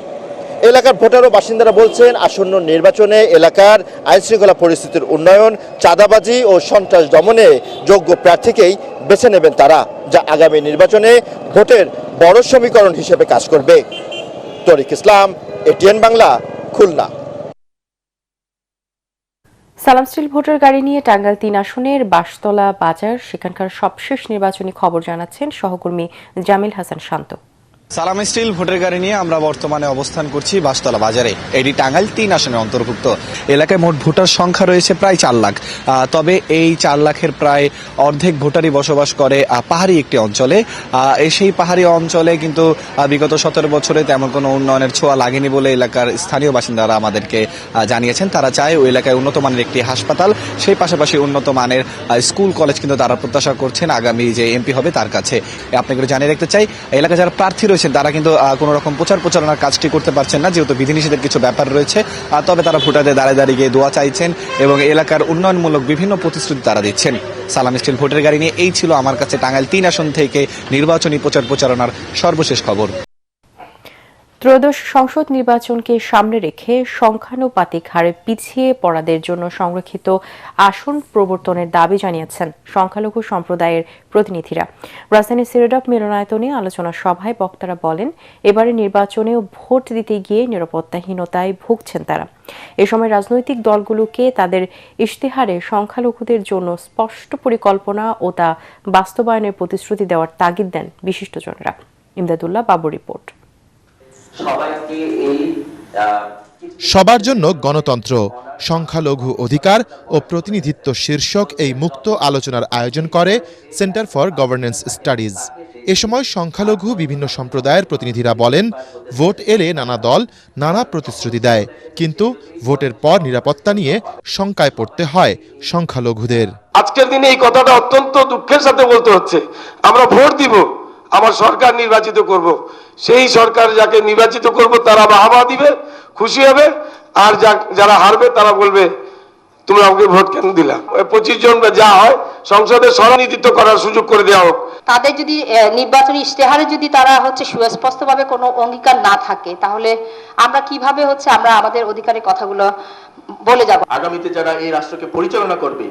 S20: এলাকার ভোটার ও বাসিন্দারা বলছেন, আসন্ন নির্বাচনে এলাকার আইনশৃঙ্খলা পরিস্থিতির উন্নয়ন, চাঁদাবাজি ও সন্ত্রাস দমনে যোগ্য প্রার্থীকেই বেছে নেবেন তারা, যা আগামী নির্বাচনে ভোটের বড় সমীকরণ হিসেবে কাজ করবে। তরিক ইসলাম, এটিএন বাংলা, খুলনা।
S1: সালাম স্টিল ভোটার গাড়ি নিয়ে টাঙ্গাইল 3 আসনের বাসতলা বাজার, সেখানকার সবশেষ নির্বাচনী খবর জানাচ্ছেন সহকর্মী জামিল হাসান শান্ত।
S2: সালাম স্টিল ভোটার গাড়ি নিয়ে আমরা বর্তমানে অবস্থান করছি বাসতলা বাজারে। এটি টাঙ্গাইল 3 আসনের অন্তর্ভুক্ত। এলাকায় মোট ভোটার সংখ্যা রয়েছে প্রায় 4 লাখ। তবে এই 4 লাখের প্রায় অর্ধেক ভোটারই বসবাস করে পাহাড়ি একটি অঞ্চলে। সেই পাহাড়ি অঞ্চলে কিন্তু বিগত 17 বছরে তেমন কোনো উন্নয়নের ছোঁয়া লাগেনি বলে এলাকার স্থানীয় বাসিন্দারা আমাদেরকে জানিয়েছেন। তারা চায় ওই এলাকায় উন্নত মানের একটি হাসপাতাল, সেই পাশাপাশি উন্নত মানের স্কুল কলেজ কিন্তু তারা প্রত্যাশা করছেন আগামী যে এমপি হবে তার কাছে। আপনাকে জানিয়ে রাখতে চাই, এলাকায় যারা প্রার্থী রয়েছেন তারা কিন্তু কোনো রকম প্রচারণার কাজটি করতে পারছেন না, যেহেতু বিধিনিষেধের কিছু ব্যাপার রয়েছে। তবে তারা ভোটারদের দাঁড়িয়ে গিয়ে দোয়া চাইছেন এবং এলাকার উন্নয়নমূলক বিভিন্ন প্রতিশ্রুতি তারা দিচ্ছেন। সালাম স্টিল ভোটার গাড়ি নিয়ে এই ছিল আমার কাছে টাঙ্গাইল 3 আসন থেকে নির্বাচনী প্রচারণার সর্বশেষ খবর।
S1: ত্রয়োদশ সংসদ নির্বাচনকে সামনে রেখে সংখ্যানুপাতিক হারে পিছিয়ে পড়াদের জন্য সংরক্ষিত আসন প্রবর্তনের দাবি জানিয়েছেন সংখ্যালঘু সম্প্রদায়ের প্রতিনিধিরা। রাজধানীর সিরাডপ মিলনায়তনে আলোচনা সভায় বক্তারা বলেন, এবারে নির্বাচনেও ভোট দিতে গিয়ে নিরাপত্তাহীনতায় ভুগছেন তারা। এ সময় রাজনৈতিক দলগুলোকে তাদের ইশতেহারে সংখ্যালঘুদের জন্য স্পষ্ট পরিকল্পনা ও তা বাস্তবায়নের প্রতিশ্রুতি দেওয়ার তাগিদ দেন বিশিষ্টজনেরা। ইমদাদুল্লাহ বাবুর রিপোর্ট।
S3: সবার জন্য গণতন্ত্র, সংখ্যালঘু অধিকার ও প্রতিনিধিত্ব শীর্ষক এই মুক্ত আলোচনার আয়োজন করে সেন্টার ফর গভর্নেন্স স্টাডিজ। এ সময় সংখ্যালঘু বিভিন্ন সম্প্রদায়ের প্রতিনিধিরা বলেন, ভোট এলে নানা দল নানা প্রতিশ্রুতি দেয়, কিন্তু ভোটের পর নিরাপত্তা নিয়ে শঙ্কায় পড়তে হয় সংখ্যালঘুদের।
S4: আজকের দিনে এই কথাটা অত্যন্ত দুঃখের সাথে বলতে হচ্ছে, আমরা ভোট দিব, আমার সরকার নির্বাচিত করব, সেই সরকার যাকে নির্বাচিত করব তারা বাহবা দিবে, খুশি হবে, আর যারা হারবে তারা বলবে তোমরা আমাকে ভোট কেন দিলা। 25 জন যা হয় সংসদে স্বনির্ধারিত করার সুযোগ করে দেওয়া হোক।
S5: তাদের যদি নির্বাচনী ইশতেহারে যদি তারা সুস্পষ্টভাবে কোনো অঙ্গীকার না থাকে, তাহলে আমরা কিভাবে আমরা আমাদের অধিকারের কথাগুলো বলে যাব।
S7: আগামীতে যারা এই রাষ্ট্রকে পরিচালনা করবে,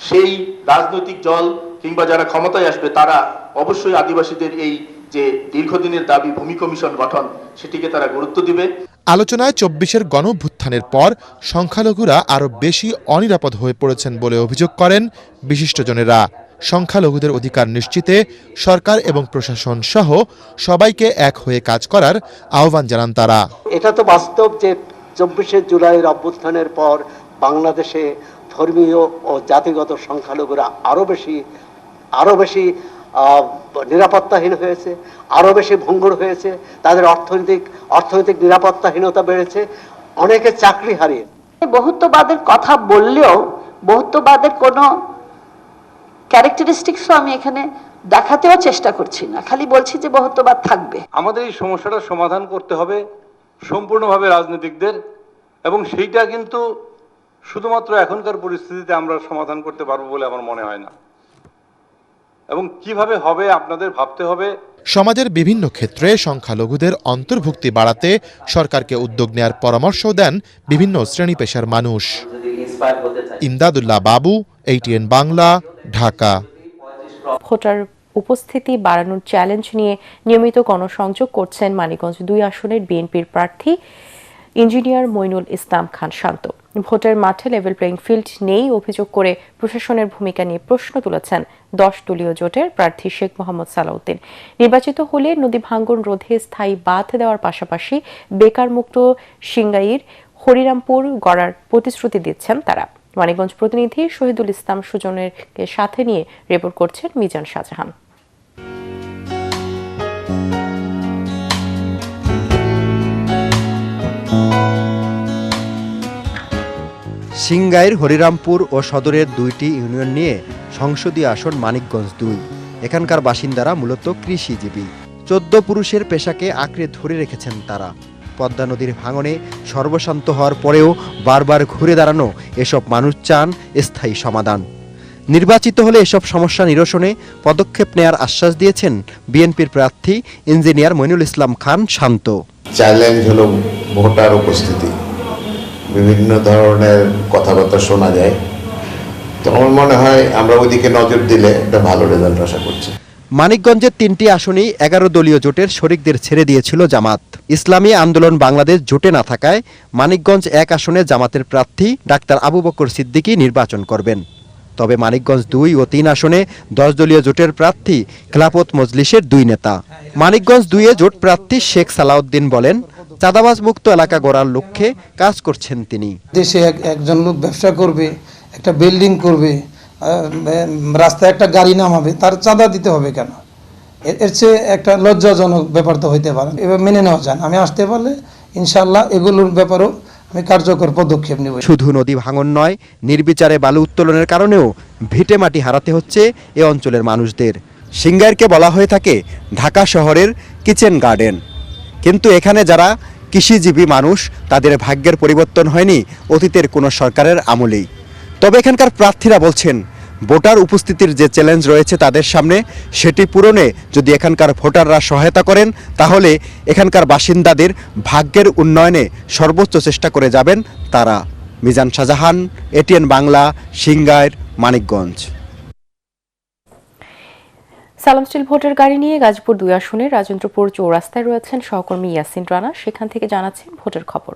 S7: সেই রাজনৈতিক দল কিংবা যারা ক্ষমতায় আসবে, তারা অবশ্যই আদিবাসীদের এই যে দীর্ঘদিনের দাবি ভূমি কমিশন গঠন, সেটিকে তারা গুরুত্ব দিবে।
S3: আলোচনায় 24-এর গণঅভ্যুত্থানের পর সংখ্যালঘুরা আরও বেশি অনিরাপদ হয়ে পড়েছেন বলে অভিযোগ করেন বিশিষ্টজনেরা। সংখ্যালঘুদের অধিকার নিশ্চিতে সরকার এবং প্রশাসন সহ সবাইকে এক হয়ে কাজ করার আহ্বান জানান তারা।
S8: এটা তো বাস্তব যে 24শে জুলাইয়ের অভ্যুত্থানের পর বাংলাদেশে ধর্মীয় ও জাতিগত সংখ্যালঘুরা আরো বেশি নিরাপত্তাহীন হয়েছে, আরো বেশি ভঙ্গুর হয়েছে, তাদের অর্থনৈতিক নিরাপত্তাহীনতা বেড়েছে, অনেকে চাকরি হারিয়ে।
S5: বহুত্ববাদের কথা বললেও বহুত্ববাদের কোনো ক্যারেক্টারিস্টিক্সও আমি এখানে দেখাতেও চেষ্টা করছি না, খালি বলছি যে বহুত্ববাদ থাকবে।
S26: আমাদের এই সমস্যাটা সমাধান করতে হবে সম্পূর্ণভাবে রাজনীতিকদের, এবং সেইটা কিন্তু শুধুমাত্র এখনকার পরিস্থিতিতে আমরা সমাধান করতে পারবো বলে আমার মনে হয় না, এবং কিভাবে হবে আপনাদের ভাবতে হবে।
S3: সমাজের বিভিন্ন ক্ষেত্রে সংখ্যালঘুদের অন্তর্ভুক্তি বাড়াতে সরকারকে উদ্যোগ নেয়ার পরামর্শ দেন বিভিন্ন শ্রেণী পেশার মানুষ। ইমদাদুল্লাহ বাবু, ATN বাংলা, ঢাকা।
S1: ভোটার উপস্থিতি বাড়ানোর চ্যালেঞ্জ নিয়ে নিয়মিত গণসংযোগ করছেন মানিকগঞ্জ 2 আসনের বিএনপির প্রার্থী ইঞ্জিনিয়ার মইনুল ইসলাম খান শান্ত। ভোটের মাঠে লেভেল প্লেইং ফিল্ড নেই অভিযোগ করে প্রশাসনের ভূমিকা নিয়ে প্রশ্ন তুলেছেন 10 দলীয় জোটের প্রার্থী শেখ মোহাম্মদ সালাউদ্দিন। নির্বাচিত হলে নদী ভাঙ্গন রোধে স্থায়ী বাঁধ দেওয়ার পাশাপাশি বেকারমুক্ত সিংগাইর হরিরামপুর গড়ার প্রতিশ্রুতি দিচ্ছেন তারা। মানিকগঞ্জ প্রতিনিধি শহীদুল ইসলাম সুজনের সাথে নিয়ে রিপোর্ট করছেন মিজান শাহজাহান।
S27: সিংগাইর, হরিরামপুর ও সদরের 2টি ইউনিয়ন নিয়ে সংসদীয় আসন মানিকগঞ্জ 2। এখানকার বাসিন্দারা মূলত কৃষিজীবী। 14 পুরুষের পেশাকে আঁকড়ে ধরে রেখেছেন তারা। পদ্মা নদীর ভাঙনে সর্বশান্ত হওয়ার পরেও বারবার ঘুরে দাঁড়ানো এসব মানুষ চান স্থায়ী সমাধান। নির্বাচিত হলে এসব সমস্যা নিরসনে পদক্ষেপ নেয়ার আশ্বাস দিয়েছেন বিএনপির প্রার্থী ইঞ্জিনিয়ার মইনুল ইসলাম খান শান্ত।
S6: চ্যালেঞ্জ হলো ভোটার উপস্থিতি, বিভিন্ন ধরনের কথাবার্তা শোনা যায়, তো আমার মনে হয় আমরা ওইদিকে নজর দিলে একটা ভালো রেজাল্ট আশা করছি।
S27: মানিকগঞ্জের 3টি আসনেই 11 দলীয় জোটের শরিকদের ছেড়ে দিয়েছিল জামাত। ইসলামী আন্দোলন বাংলাদেশ জোটে না থাকায় মানিকগঞ্জ 1 আসনে জামাতের প্রার্থী ডাক্তার আবু বকর সিদ্দিকী নির্বাচন করবেন। তবে মানিকগঞ্জ 2 ও 3 আসনে 10 দলীয় জোটের প্রার্থী খেলাফত মজলিসের 2 নেতা। মানিকগঞ্জ 2-এ জোট প্রার্থী শেখ সালাউদ্দিন বলেন, চাঁদাবাজ মুক্ত এলাকা গড়ার লক্ষ্যে কাজ করছেন তিনি।
S9: দেশে একজন লোক ব্যবসা করবে, একটা বিল্ডিং করবে, রাস্তায় একটা গাড়ি নামাবে, তার চাঁদা দিতে হবে কেন? এর চেয়ে একটা লজ্জাজনক ব্যাপার তো হইতে পারে, এবার মেনে নেওয়া যায় না। আমি আসতে পারলে ইনশাআল্লাহ এগুলোর ব্যাপারেও আমি কার্যকর পদক্ষেপ নেব।
S27: শুধু নদী ভাঙন নয়, নির্বিচারে বালু উত্তোলনের কারণেও ভিটে মাটি হারাতে হচ্ছে এ অঞ্চলের মানুষদের। সিঙ্গাইরকে বলা হয়ে থাকে ঢাকা শহরের কিচেন গার্ডেন, কিন্তু এখানে যারা কৃষিজীবী মানুষ, তাদের ভাগ্যের পরিবর্তন হয়নি অতীতের কোনো সরকারের আমলেই। তবে এখানকার প্রার্থীরা বলছেন, ভোটার উপস্থিতির যে চ্যালেঞ্জ রয়েছে তাদের সামনে, সেটি পূরণে যদি এখানকার ভোটাররা সহায়তা করেন, তাহলে এখানকার বাসিন্দাদের ভাগ্যের উন্নয়নে সর্বোচ্চ চেষ্টা করে যাবেন তারা। মিজান শাহজাহান, এটিএন বাংলা, সিঙ্গাইর, মানিকগঞ্জ।
S1: সালাম স্টিল ভোটের গাড়ি নিয়ে গাজীপুর 2 আসনের রাজেন্দ্রপুর চৌরাস্তায় রয়েছেন সহকর্মী ইয়াসিন রানা, সেখান থেকে জানাচ্ছেন ভোটের খবর।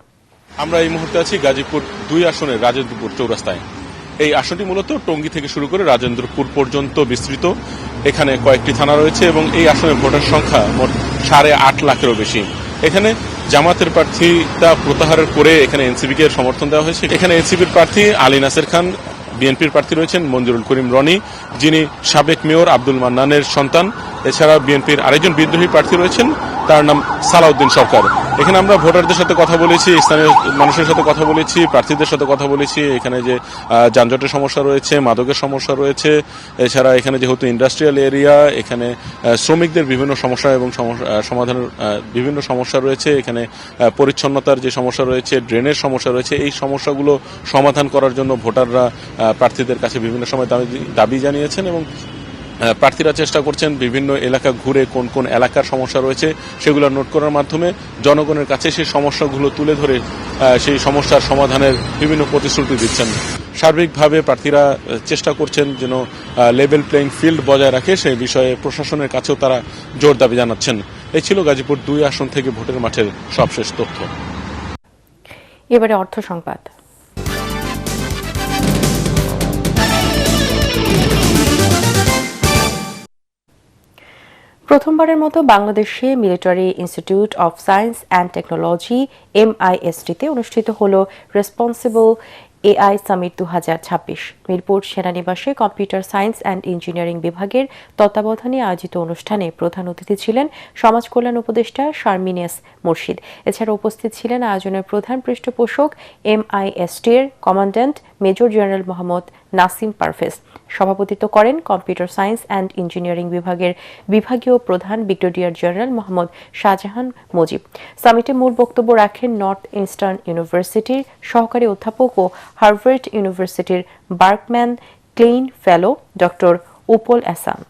S10: আমরা এই মুহূর্তে আছি গাজীপুর 2 আসনের রাজেন্দ্রপুর চৌরাস্তায়। এই আসনটি মূলত টঙ্গী থেকে শুরু করে রাজেন্দ্রপুর পর্যন্ত বিস্তৃত। এখানে কয়েকটি থানা রয়েছে এবং এই আসনের ভোটার সংখ্যা মোট 8.5 লাখেরও বেশি। এখানে জামাতের প্রার্থীতা প্রত্যাহার করে এখানে এনসিপিকে সমর্থন দেওয়া হয়েছে। এখানে এনসিপির প্রার্থী আলী নাসের খান, বিএনপির প্রার্থী রয়েছেন মঞ্জুরুল করিম রনি, যিনি সাবেক মেয়র আব্দুল মান্নানের সন্তান। এছাড়া বিএনপির আরেকজন বিদ্রোহী প্রার্থী রয়েছেন, তার নাম সালাউদ্দিন সরকার। এখানে আমরা ভোটারদের সাথে কথা বলেছি, স্থানীয় মানুষের সাথে কথা বলেছি, প্রার্থীদের সাথে কথা বলেছি। এখানে যে যানজটের সমস্যা রয়েছে, মাদকের সমস্যা রয়েছে, এছাড়া এখানে যেহেতু ইন্ডাস্ট্রিয়াল এরিয়া, এখানে শ্রমিকদের বিভিন্ন সমস্যা এবং সমাধানের বিভিন্ন সমস্যা রয়েছে। এখানে পরিচ্ছন্নতার যে সমস্যা রয়েছে, ড্রেনের সমস্যা রয়েছে, এই সমস্যাগুলো সমাধান করার জন্য ভোটাররা প্রার্থীদের কাছে বিভিন্ন সময় দাবি জানিয়েছেন এবং প্রার্থীরা চেষ্টা করছেন বিভিন্ন এলাকা ঘুরে কোন কোন এলাকার সমস্যা রয়েছে সেগুলো নোট করার মাধ্যমে জনগণের কাছে সেই সমস্যাগুলো তুলে ধরে সেই সমস্যার সমাধানের বিভিন্ন প্রতিশ্রুতি দিচ্ছেন। সার্বিকভাবে প্রার্থীরা চেষ্টা করছেন যেন লেভেল প্লেইং ফিল্ড বজায় রাখে, সেই বিষয়ে প্রশাসনের কাছেও তারা জোর দাবি জানাচ্ছেন। এই ছিল গাজীপুর 2 আসন থেকে ভোটের মাঠের সবশেষ তথ্য।
S1: এবারে অর্থ সংবাদ। প্রথমবারের মতো বাংলাদেশে military institute of science and technology MIST-তে অনুষ্ঠিত হল রেসপন্সিবল AI সামিট 2026। মিরপুর সেনানিবাসে কম্পিউটার সায়েন্স অ্যান্ড ইঞ্জিনিয়ারিং বিভাগের তত্ত্বাবধানে আয়োজিত অনুষ্ঠানে প্রধান অতিথি ছিলেন সমাজ কল্যাণ উপদেষ্টা শারমিন এস মুর্শিদ। এছাড়া উপস্থিত ছিলেন আয়োজনের প্রধান পৃষ্ঠপোষক MIST-এর commandant major general Mohammad Nasim Parvez. সভাপতিত্ব করেন কম্পিউটার সায়েন্স অ্যান্ড ইঞ্জিনিয়ারিং বিভাগের বিভাগীয় প্রধান ব্রিগেডিয়ার জেনারেল মোহাম্মদ শাহজাহান মুজিব। সামিটে মূল বক্তব্য রাখেন নর্থ ইস্টার্ন ইউনিভার্সিটির সহকারী অধ্যাপক ও হার্ভার্ড ইউনিভার্সিটির Berkman Klein fellow doctor Upal Ehsan.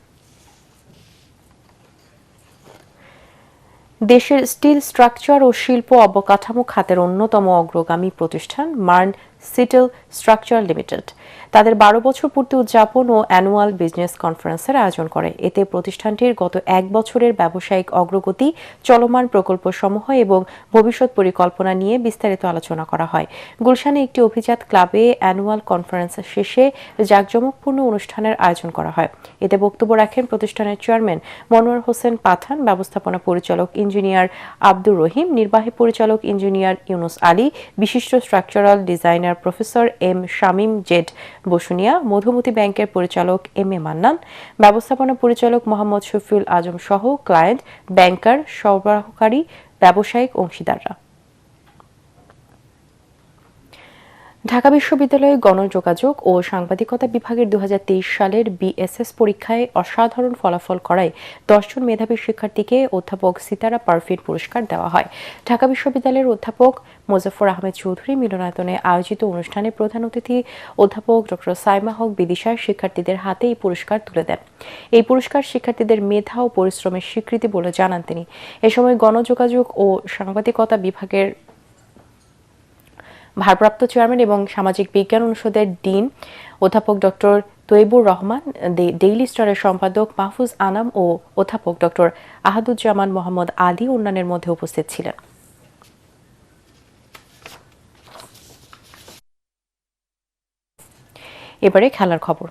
S1: দেশের স্টিল স্ট্রাকচার ও শিল্প অবকাঠামো খাতের অন্যতম অগ্রগামী প্রতিষ্ঠান মার্ন সিটেল স্ট্রাকচার লিমিটেড তাদের 12 বছর পূর্তি উদযাপন ও অ্যানুয়াল বিজনেস কনফারেন্সের আয়োজন করে। এতে প্রতিষ্ঠানটির গত 1 বছরের ব্যবসায়িক অগ্রগতি, চলমান প্রকল্পসমূহ এবং ভবিষ্যৎ পরিকল্পনা নিয়ে বিস্তারিত আলোচনা করা হয়। গুলশানে একটি অভিজাত ক্লাবে অ্যানুয়াল কনফারেন্স শেষে জাঁকজমকপূর্ণ অনুষ্ঠানের আয়োজন করা হয়। এতে বক্তব্য রাখেন প্রতিষ্ঠানের চেয়ারম্যান মনোয়ার হোসেন পাঠান, ব্যবস্থাপনা পরিচালক ইঞ্জিনিয়ার আব্দুর রহিম, নির্বাহী পরিচালক ইঞ্জিনিয়ার ইউনুস আলী, বিশিষ্ট structural designer professor M Shamim Z Basunia, Madhumati ব্যাংকের পরিচালক এম এ মান্নান, ব্যবস্থাপনা পরিচালক মোহাম্মদ শফিউল আজম সহ ক্লায়েন্ট, ব্যাংকার, সরবরাহকারী, ব্যবসায়িক অংশীদাররা। ঢাকা বিশ্ববিদ্যালয়ে গণযোগাযোগ ও সাংবাদিকতা বিভাগের 2023 সালের বিএসএস পরীক্ষায় অসাধারণ ফলাফল করায় 10 জন মেধাবী শিক্ষার্থীকে অধ্যাপক সিতারা পারভিন পুরস্কার দেওয়া হয়। ঢাকা বিশ্ববিদ্যালয়ের অধ্যাপক মোজাফফর আহমেদ চৌধুরী মিলনায়তনে আয়োজিত অনুষ্ঠানে প্রধান অতিথি অধ্যাপক ডক্টর সাইমা হক বিদিশা শিক্ষার্থীদের হাতে এই পুরস্কার তুলে দেন। এই পুরস্কার শিক্ষার্থীদের মেধা ও পরিশ্রমের স্বীকৃতি বলে জানান তিনি। এ সময় গণযোগাযোগ ও সাংবাদিকতা বিভাগের ভারপ্রাপ্ত চেয়ারম্যান এবং সামাজিক বিজ্ঞান অনুষদের ডিন অধ্যাপক ডক্টর তৈবুর রহমান, ডেইলি স্টারের সম্পাদক মাহফুজ আনাম ও অধ্যাপক ডক্টর আহাদুজ্জামান মোহাম্মদ আলী অন্যান্যের মধ্যে উপস্থিত ছিলেন। এবারে খেলার খবর।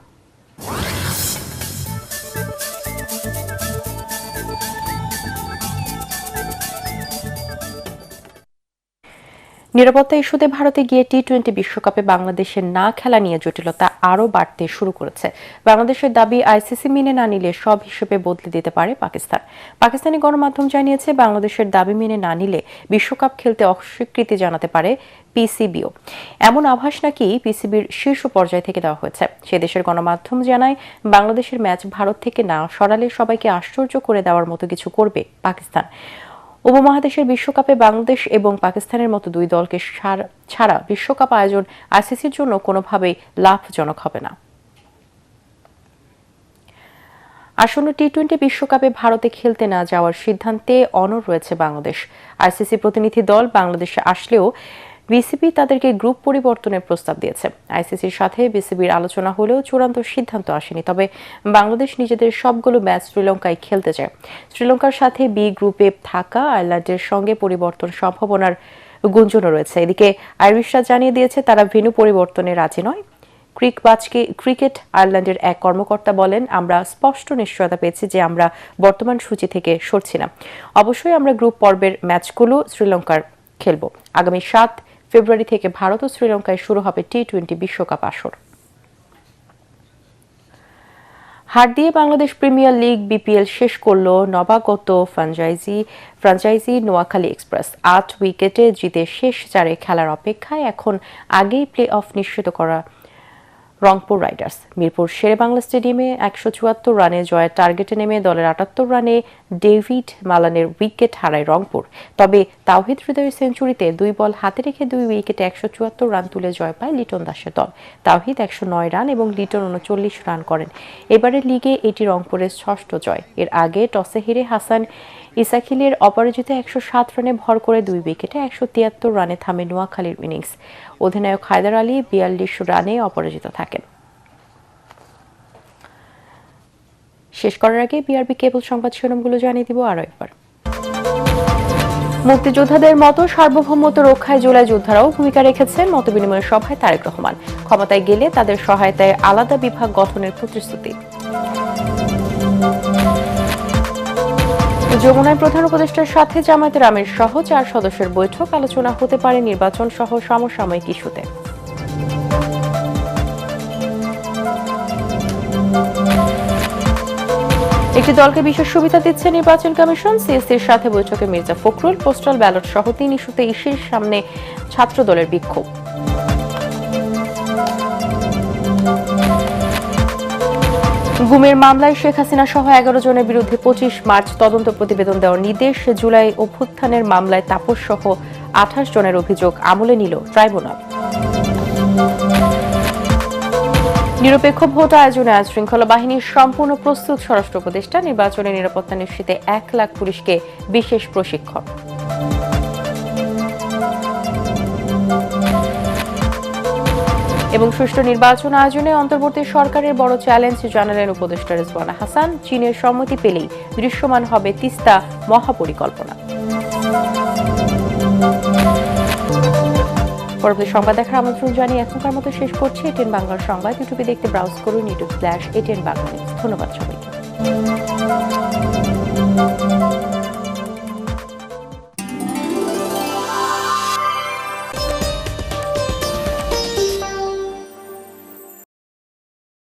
S1: নিরাপত্তা ইস্যুতে ভারতে গিয়ে টি-20 বিশ্বকাপে বাংলাদেশের না খেলা নিয়ে জটিলতা আরও বাড়তে শুরু করেছে। বাংলাদেশের দাবি আইসিসি মেনে না নিলে সব হিসেবে বদলে দিতে পারে পাকিস্তান। পাকিস্তানি গণমাধ্যম জানিয়েছে বাংলাদেশের দাবি মেনে না নিলে বিশ্বকাপ খেলতে অস্বীকৃতি জানাতে পারে পিসিবিও। এমন আভাস নাকি পিসিবির শীর্ষ পর্যায় থেকে দেওয়া হয়েছে। সে দেশের গণমাধ্যম জানায় বাংলাদেশের ম্যাচ ভারত থেকে না সরালে সবাইকে আশ্চর্য করে দেওয়ার মতো কিছু করবে পাকিস্তান। উপমহাদেশের বিশ্বকাপে বাংলাদেশ এবং পাকিস্তানের মতো দুই দলকে ছাড়া বিশ্বকাপ আয়োজন আইসিসির জন্য কোনোভাবেই লাভজনক হবে না। আসন্ন টি-20 বিশ্বকাপে ভারতে খেলতে না যাওয়ার সিদ্ধান্তে অনড় রয়েছে বাংলাদেশ। আইসিসি প্রতিনিধি দল বাংলাদেশে আসলেও বিসিবি তাদেরকে গ্রুপ পরিবর্তনের প্রস্তাব দিয়েছে। আইসিসির সাথে বিসিবির আলোচনা হলেও চূড়ান্ত সিদ্ধান্ত আসেনি। তবে বাংলাদেশ নিজেদের সবগুলো ম্যাচ শ্রীলঙ্কায় খেলতে চায়। শ্রীলঙ্কার সাথে বি গ্রুপে থাকা আয়ারল্যান্ডের সঙ্গে পরিবর্তন সম্ভাবনার গুঞ্জনও রয়েছে। এদিকে আইরিশরা জানিয়ে দিয়েছে তারা ভেন্যু পরিবর্তনে রাজি নয়। ক্রিকেট আয়ারল্যান্ডের এক কর্মকর্তা বলেন, আমরা স্পষ্ট নিশ্চয়তা পেয়েছি যে আমরা বর্তমান সূচি থেকে সরছি না। অবশ্যই আমরা গ্রুপ পর্বের ম্যাচগুলো শ্রীলঙ্কার খেলব। আগামী 7 ফেব্রুয়ারি থেকে ভারত ও শ্রীলঙ্কায় শুরু হবে টি-20 বিশ্বকাপ আসর। হার দিয়ে বাংলাদেশ প্রিমিয়ার লিগ বিপিএল শেষ করল নবাগত ফ্র্যাঞ্চাইজি নোয়াখালী এক্সপ্রেস। 8 উইকেটে জিতে শেষ 4 খেলার অপেক্ষায় এখন আগেই প্লে অফ নিশ্চিত করা রংপুর রাইডার্স। মিরপুর শেরেবাংলা স্টেডিয়ামে 174 রানে জয়ের টার্গেটে নেমে দলের 78 রানে ডেভিড মালানের উইকেট হারায় রংপুর। তবে তাওহিদ হৃদয়ের সেঞ্চুরিতে 2 বল হাতে রেখে 2 উইকেটে 174 রান তুলে জয় পায় লিটন দাসের দল। তাওহিদ 109 রান এবং লিটন 39 রান করেন। এবারের লিগে এটি রংপুরের 6ষ্ঠ জয়। এর আগে টসে হেরে হাসান ইসাকিলের অপরাজিত 107 রানে ভর করে 2 উইকেটে 173 রানে থামে নোয়াখালীর ইনিংস। অধিনায়ক হায়দার আলী 42 রানে অপরাজিত থাকেন। শেষ করার আগে বিআরবি কেবল সংবাদ শিরোনামগুলো জানিয়ে দিব আরো একবার। মুক্তিযোদ্ধাদের মতো সার্বভৌমত্ব রক্ষায় জুলাই যোদ্ধারাও ভূমিকা রেখেছেন মতবিনিময় সভায় তারেক রহমান। ক্ষমতায় গেলে তাদের সহায়তায় আলাদা বিভাগ গঠনের প্রতিশ্রুতি। যমুনায় প্রধান উপদেষ্টার সাথে জামায়াতের আমির সহ 4 সদস্যের বৈঠক। আলোচনা হতে পারে নির্বাচন সহ সমসাময়িক ইস্যুতে। একটি দলকে বিশেষ সুবিধা দিচ্ছে নির্বাচন কমিশন। সিএসসির সাথে বৈঠকে মির্জা ফখরুল। পোস্টাল ব্যালট সহ 3 ইস্যুতে ইসির সামনে ছাত্র দলের বিক্ষোভ। গুমের মামলায় শেখ হাসিনা সহ 11 জনের বিরুদ্ধে 25 মার্চ তদন্ত প্রতিবেদন দেওয়ার নির্দেশ। জুলাই অভ্যুত্থানের মামলায় তাপস সহ 28 জনের অভিযোগ আমলে নিল ট্রাইব্যুনাল। নিরপেক্ষ ভোট আয়োজনে আইন শৃঙ্খলা বাহিনীর সম্পূর্ণ প্রস্তুত। স্বরাষ্ট্র উপদেষ্টা। নির্বাচনের নিরাপত্তা নিশ্চিতে 1 লাখ পুলিশকে বিশেষ প্রশিক্ষণ। এবং সুষ্ঠু নির্বাচন আয়োজনে অন্তর্বর্তী সরকারের বড় চ্যালেঞ্জ জানালেন উপদেষ্টা রিজওয়ানা হাসান। চীনের সম্মতি পেলেই দৃশ্যমান হবে তিস্তা মহাপরিকল্পনা। পরবর্তী সংবাদ দেখার আমন্ত্রণ জানিয়ে এখনকার মতো শেষ করছি এটিএন বাংলার সংবাদ। ইউটিউবে দেখতে ব্রাউজ করুন youtube/ATN Bangla News। ধন্যবাদ সবাইকে।